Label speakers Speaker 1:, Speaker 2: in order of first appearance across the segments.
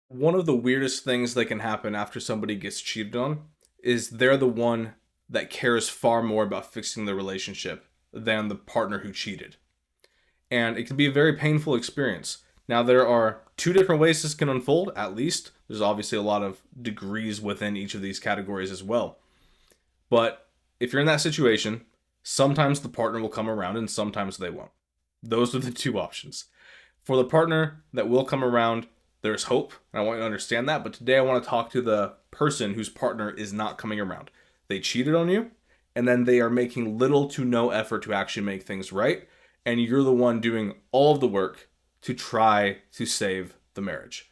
Speaker 1: One of the weirdest things that can happen after somebody gets cheated on is they're the one that cares far more about fixing the relationship than the partner who cheated. And it can be a very painful experience. Now, there are two different ways this can unfold, at least. There's obviously a lot of degrees within each of these categories as well. But if you're in that situation, sometimes the partner will come around and sometimes they won't. Those are the two options. For the partner that will come around, there's hope. And I want you to understand that. But today I want to talk to the person whose partner is not coming around. They cheated on you, and then they are making little to no effort to actually make things right. And you're the one doing all of the work to try to save the marriage.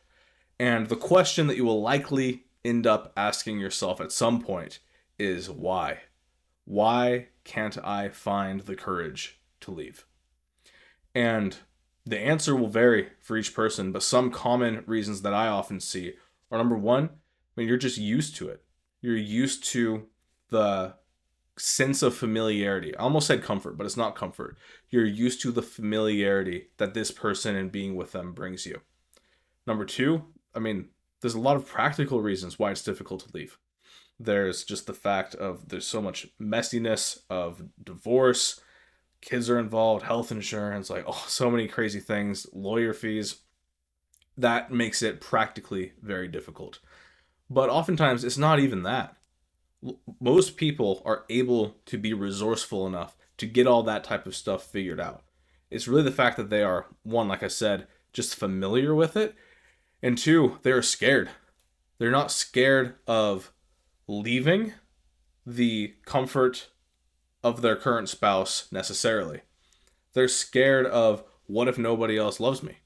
Speaker 1: And the question that you will likely end up asking yourself at some point is why? Why can't I find the courage to leave? And the answer will vary for each person, but some common reasons that I often see are number one, you're just used to it. You're used to the sense of familiarity. I almost said comfort, but it's not comfort. You're used to the familiarity that this person and being with them brings you. Number two, there's a lot of practical reasons why it's difficult to leave. There's just the fact of there's so much messiness of divorce, kids are involved, health insurance, like so many crazy things, lawyer fees. That makes it practically very difficult. But oftentimes it's not even that. Most people are able to be resourceful enough to get all that type of stuff figured out. It's really the fact that they are, one, like I said, just familiar with it, and two, they are scared. They're not scared of leaving the comfort of their current spouse necessarily. They're scared of what if nobody else loves me?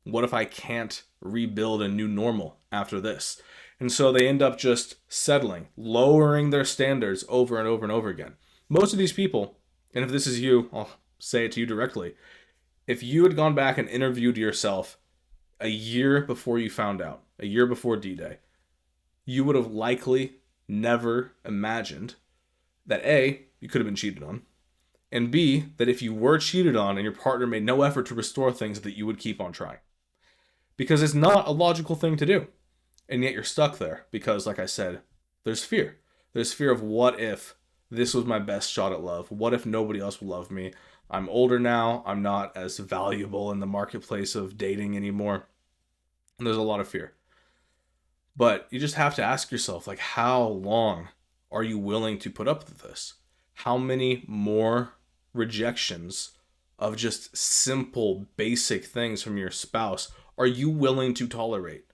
Speaker 1: What if I can't rebuild a new normal after this? And so they end up just settling, lowering their standards over and over and over again. Most of these people, and if this is you, I'll say it to you directly. If you had gone back and interviewed yourself a year before you found out, a year before D-Day, you would have likely never imagined that A, you could have been cheated on, and B, that if you were cheated on and your partner made no effort to restore things, that you would keep on trying. Because it's not a logical thing to do. And yet you're stuck there because, like I said, there's fear. There's fear of what if this was my best shot at love? What if nobody else will love me? I'm older now. I'm not as valuable in the marketplace of dating anymore. And there's a lot of fear. But you just have to ask yourself, like, how long are you willing to put up with this? How many more rejections of just simple, basic things from your spouse are you willing to tolerate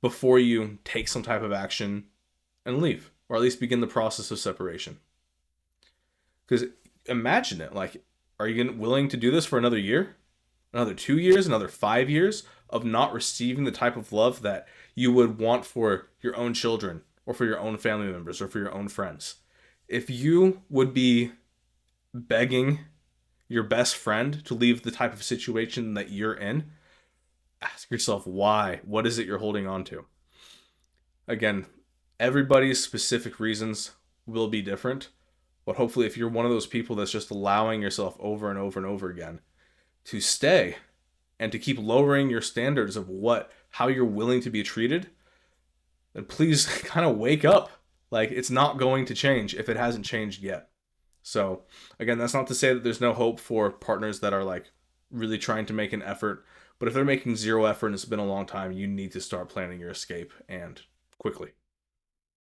Speaker 1: before you take some type of action and leave, or at least begin the process of separation? Because imagine it, like, are you willing to do this for another year, another 2 years, another 5 years of not receiving the type of love that you would want for your own children or for your own family members or for your own friends? If you would be begging your best friend to leave the type of situation that you're in, ask yourself why. What is it you're holding on to? Again, everybody's specific reasons will be different, but hopefully if you're one of those people that's just allowing yourself over and over and over again to stay and to keep lowering your standards of how you're willing to be treated, then please kind of wake up. Like, it's not going to change if it hasn't changed yet. So again, that's not to say that there's no hope for partners that are like really trying to make an effort. But if they're making zero effort and it's been a long time, you need to start planning your escape, and quickly.